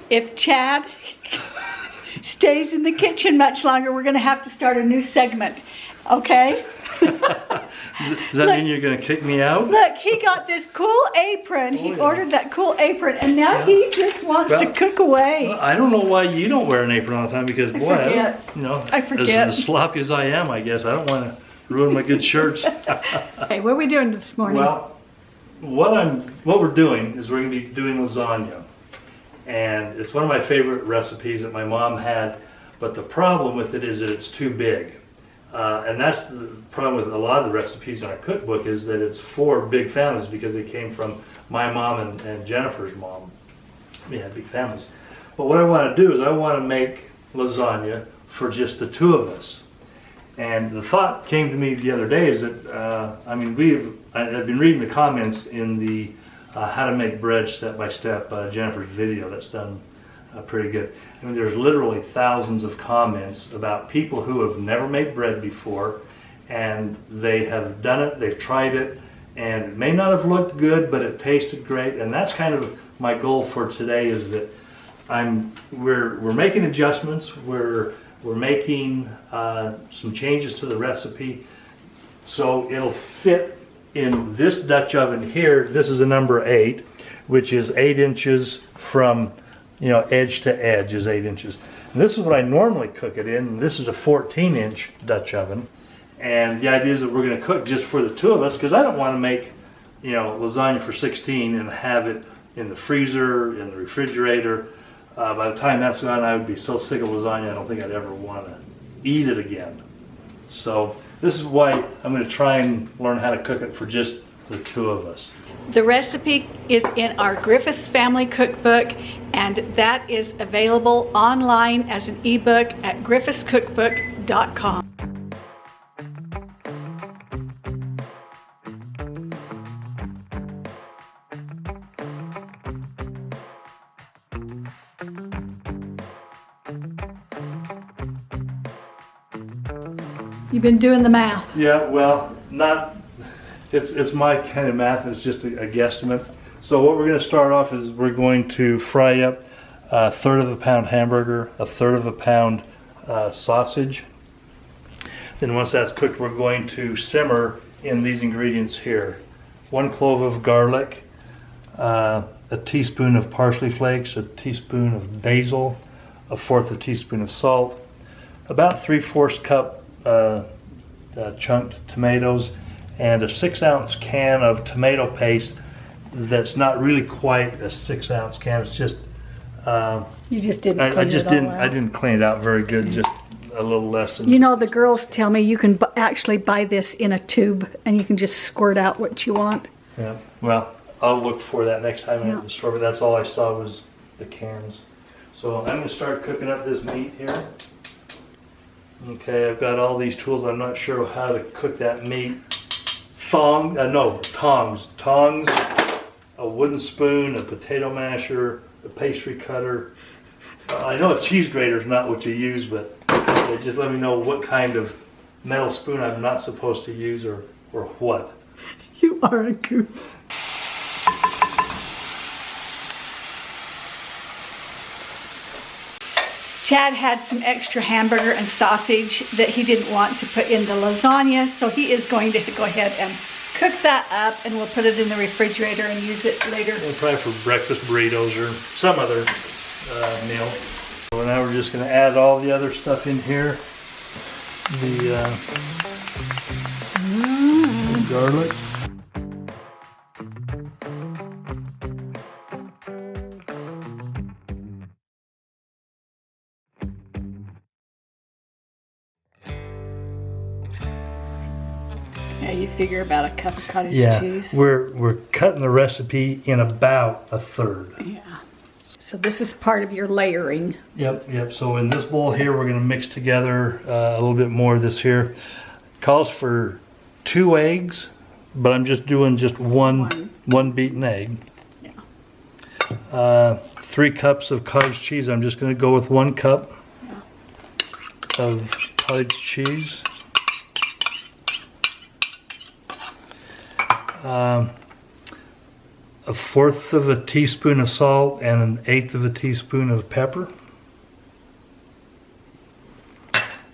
if Chad stays in the kitchen much longer, we're going to have to start a new segment, okay? Does that mean you're going to kick me out? Look, he got this cool apron. He ordered that cool apron, and now he just wants to cook away. Well, I don't know why you don't wear an apron all the time, because boy, I forget. As sloppy as I am, I guess I don't want to ruin my good shirts. Hey, what are we doing this morning? Well, what we're doing is we're going to be doing lasagna, and it's one of my favorite recipes that my mom had. But the problem with it is that it's too big. And that's the problem with a lot of the recipes in our cookbook, is that it's for big families, because they came from my mom and Jennifer's mom. We had big families. But what I want to do is I want to make lasagna for just the two of us. And the thought came to me the other day is that, I've been reading the comments in the How to Make Bread Step by Step Jennifer's video that's done pretty good. I mean, there's literally thousands of comments about people who have never made bread before, and they have done it, they've tried it, and it may not have looked good, but it tasted great. And that's kind of my goal for today, is that we're making adjustments, we're making some changes to the recipe, so it'll fit in this Dutch oven here. This is a number 8, which is 8 inches from edge to edge is 8 inches. And this is what I normally cook it in. And this is a 14-inch Dutch oven. And the idea is that we're going to cook just for the two of us, because I don't want to make, lasagna for 16 and have it in the freezer, in the refrigerator. By the time that's gone, I would be so sick of lasagna, I don't think I'd ever want to eat it again. So this is why I'm going to try and learn how to cook it for just the two of us. The recipe is in our Griffiths family cookbook, and that is available online as an ebook at griffithscookbook.com. You've been doing the math. Yeah, well, it's my kind of math. It's just a guesstimate. So what we're going to start off is we're going to fry up 1/3 of a pound hamburger, 1/3 of a pound sausage. Then once that's cooked, we're going to simmer in these ingredients here: 1 clove of garlic, a teaspoon of parsley flakes, a teaspoon of basil, 1/4 teaspoon of salt, about 3/4 cup chunked tomatoes, and a 6-ounce can of tomato paste that's not really quite a 6-ounce can. It's just you just didn't clean it all out. I didn't clean it out very good, just a little less than the girls tell me you can actually buy this in a tube and you can just squirt out what you want. Yeah, well, I'll look for that next time I'm at the store, but that's all I saw was the cans. So I'm going to start cooking up this meat here. Okay, I've got all these tools. I'm not sure how to cook that meat. Tongs, a wooden spoon, a potato masher, a pastry cutter. I know a cheese grater is not what you use, but they just let me know what kind of metal spoon I'm not supposed to use, or what. You are a goof. Chad had some extra hamburger and sausage that he didn't want to put in the lasagna, so he is going to go ahead and cook that up, and we'll put it in the refrigerator and use it later. Well, probably for breakfast burritos or some other meal. So now we're just going to add all the other stuff in here. The garlic. Yeah, you figure about a cup of cottage cheese. We're cutting the recipe in about 1/3. Yeah. So this is part of your layering. Yep. So in this bowl here, we're going to mix together a little bit more of this here. Calls for 2 eggs, but I'm just doing one beaten egg. Yeah. 3 cups of cottage cheese. I'm just going to go with 1 cup of cottage cheese. 1/4 of a teaspoon of salt and 1/8 of a teaspoon of pepper.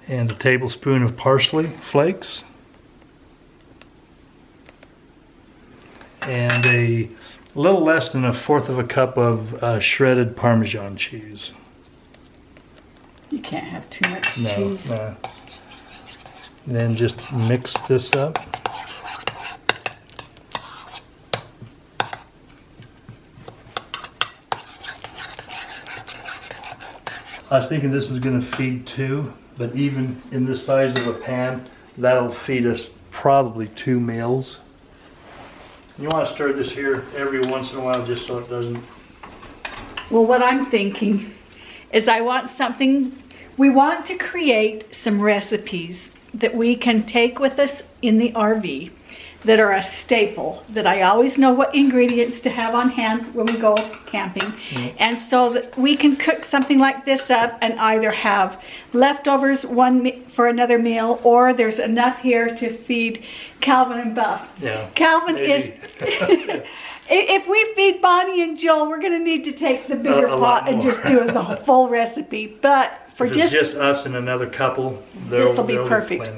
And a tablespoon of parsley flakes. And a little less than 1/4 of a cup of shredded Parmesan cheese. You can't have too much cheese. No. Then just mix this up. I was thinking this was going to feed 2, but even in this size of a pan, that'll feed us probably 2 meals. You want to stir this here every once in a while just so it doesn't... Well, what I'm thinking is we want to create some recipes that we can take with us in the RV that are a staple, that I always know what ingredients to have on hand when we go camping. And so that we can cook something like this up and either have leftovers for another meal, or there's enough here to feed Calvin and Buff. Yeah, Calvin maybe. If we feed Bonnie and Joel, we're going to need to take the bigger pot and just do the full recipe. But for if it's just us and another couple, this will be perfect.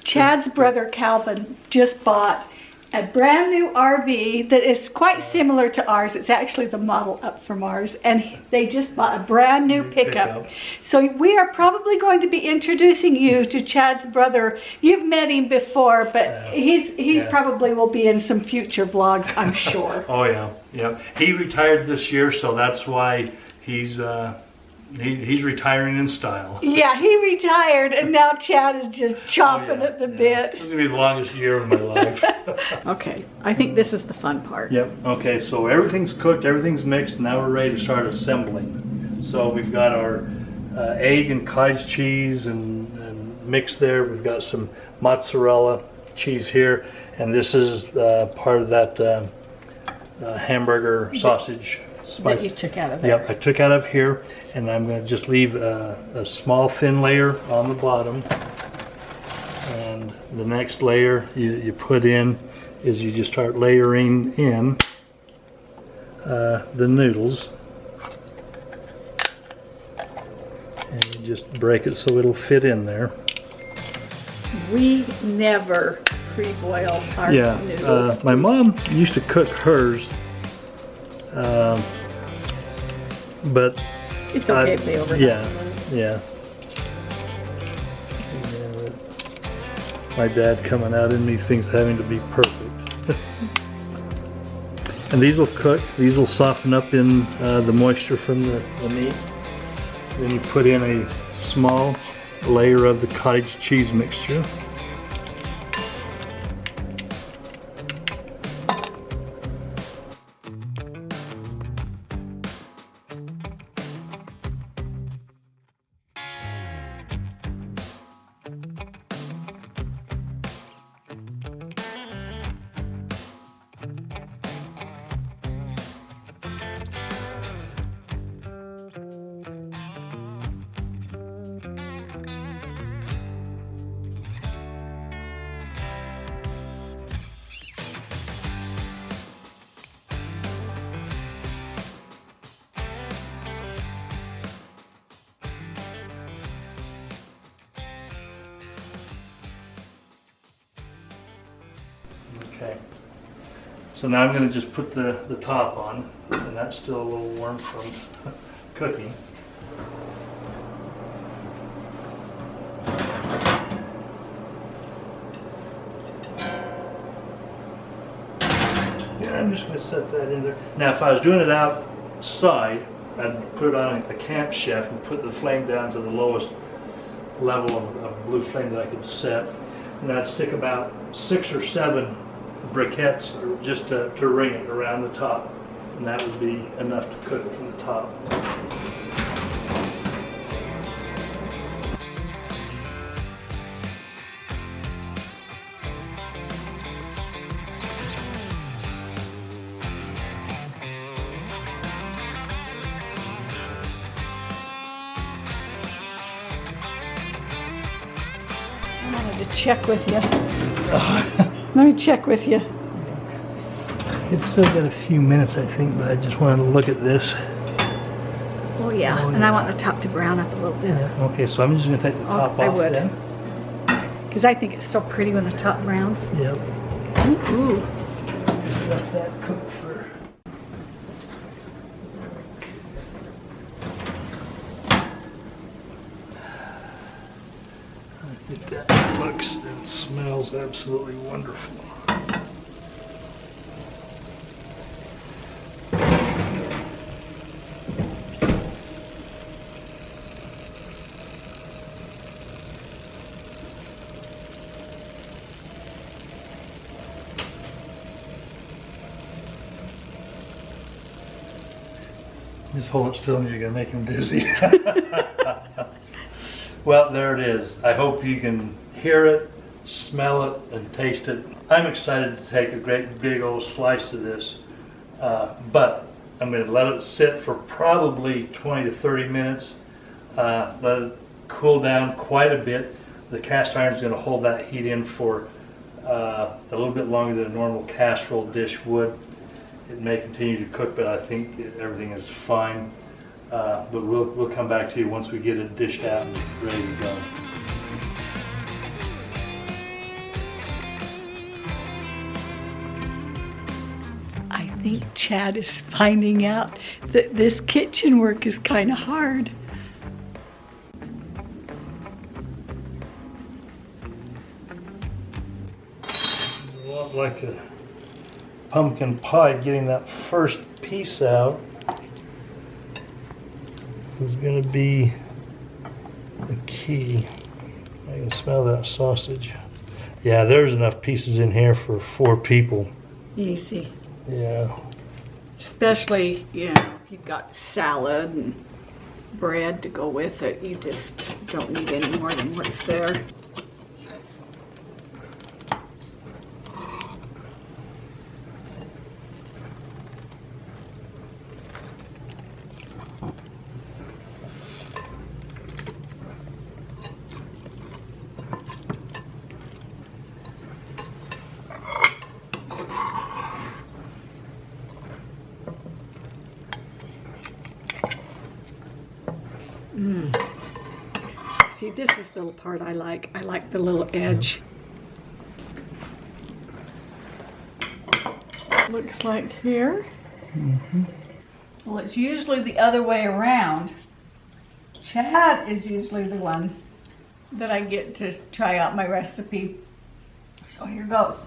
Chad's brother Calvin just bought a brand new RV that is quite similar to ours. It's actually the model up from ours, and they just bought a brand new pickup. So we are probably going to be introducing you to Chad's brother. You've met him before, but he probably will be in some future vlogs, I'm sure. Oh yeah. He retired this year, so that's why he's retiring in style. Yeah, he retired, and now Chad is just chomping at the bit. This is going to be the longest year of my life. Okay, I think this is the fun part. Yep, okay, so everything's cooked, everything's mixed, now we're ready to start assembling. So we've got our egg and cottage cheese and mixed there. We've got some mozzarella cheese here, and this is part of that hamburger sausage spice. That you took out of there. Yep, I took out of here, and I'm going to just leave a small thin layer on the bottom. And the next layer you put in is you just start layering in the noodles. And you just break it so it'll fit in there. We never pre-boil our noodles. My mom used to cook hers. But it's okay if they overnight. Yeah. My dad coming out in me thinks having to be perfect. And these will cook. These will soften up in the moisture from the meat. Then you put in a small layer of the cottage cheese mixture. Okay, so now I'm going to just put the top on, and that's still a little warm from cooking. Yeah, I'm just going to set that in there. Now if I was doing it outside, I'd put it on a camp chef and put the flame down to the lowest level of blue flame that I could set. And I'd stick about 6 or 7 briquettes just to ring it around the top, and that would be enough to cook it from the top. I wanted to check with you. Let me check with you. It's still got a few minutes, I think, but I just wanted to look at this. Oh yeah, Oh, and yeah. I want the top to brown up a little bit. Yeah, okay, so I'm just gonna take the top off I would. then. Because I think it's so pretty when the top browns. Yep. Ooh. Just let that cook for... I think that looks and smells absolutely wonderful. Just hold it still and you're gonna make him dizzy. Well, there it is. I hope you can hear it, smell it, and taste it. I'm excited to take a great big old slice of this, but I'm gonna let it sit for probably 20 to 30 minutes. Let it cool down quite a bit. The cast iron is gonna hold that heat in for a little bit longer than a normal casserole dish would. It may continue to cook, but I think everything is fine. But we'll come back to you once we get it dished out and ready to go. I think Chad is finding out that this kitchen work is kind of hard. It's a lot like a pumpkin pie, getting that first piece out is going to be the key. I can smell that sausage. Yeah, there's enough pieces in here for 4 people. Easy. Yeah. Especially, you know, if you've got salad and bread to go with it, you just don't need any more than what's there. See, this is the part I like. I like the little edge. Looks like here. Well, it's usually the other way around. Chad is usually the one that I get to try out my recipe. So here goes.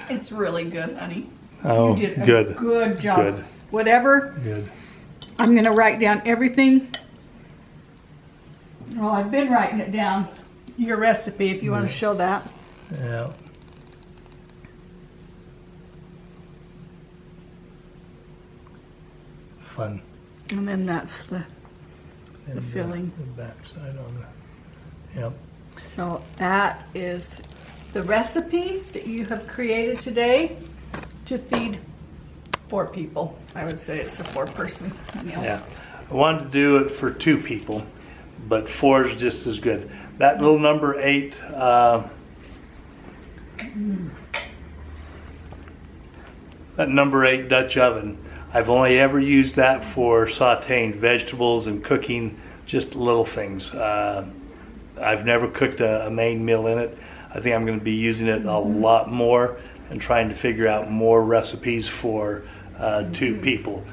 It's really good, honey. Oh, You did a good. good job. Good. Whatever. Good. I'm going to write down everything. Well, I've been writing it down. Your recipe, if you want to show that. Yeah. Fun. And then that's the And, filling. the backside on the. Yep. So that is the recipe that you have created today to feed 4 people. I would say it's a 4-person meal. Yeah. I wanted to do it for 2 people, but 4 is just as good. That little number 8, that number 8 Dutch oven, I've only ever used that for sauteing vegetables and cooking just little things. I've never cooked a main meal in it. I think I'm going to be using it a lot more and trying to figure out more recipes for 2 people,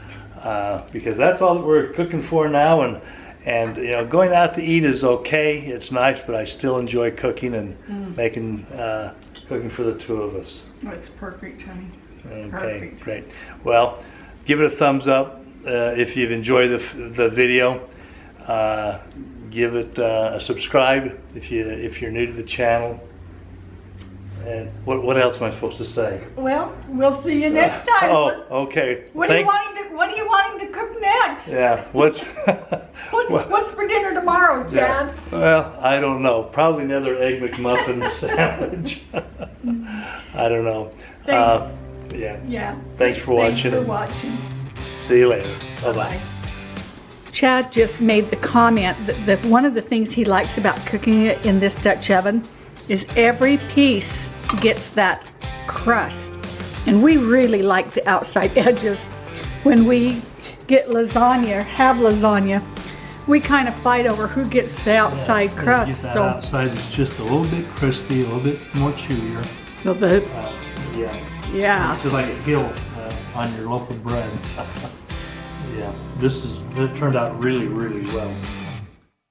because that's all that we're cooking for now. And you know, going out to eat is okay. It's nice, but I still enjoy cooking and making cooking for the 2 of us. Oh, it's perfect, honey. Okay, Perfect. great. Well, give it a thumbs up if you've enjoyed the video. Give it a subscribe if you're new to the channel. And what else am I supposed to say? Well, we'll see you next time. Oh, okay. What are you wanting to cook next? Yeah. What's for dinner tomorrow, Chad? Yeah. Well, I don't know. Probably another Egg McMuffin sandwich. I don't know. Thanks. Yeah. Yeah. Thanks for watching. Thanks for watching. See you later. Bye-bye. Bye. Chad just made the comment that one of the things he likes about cooking it in this Dutch oven is every piece gets that crust. And we really like the outside edges. When we get lasagna, have lasagna, we kind of fight over who gets the outside crust. Get that outside is just a little bit crispy, a little bit more chewier. So the Yeah. It's just like a hill on your loaf of bread. Yeah, it turned out really, really well.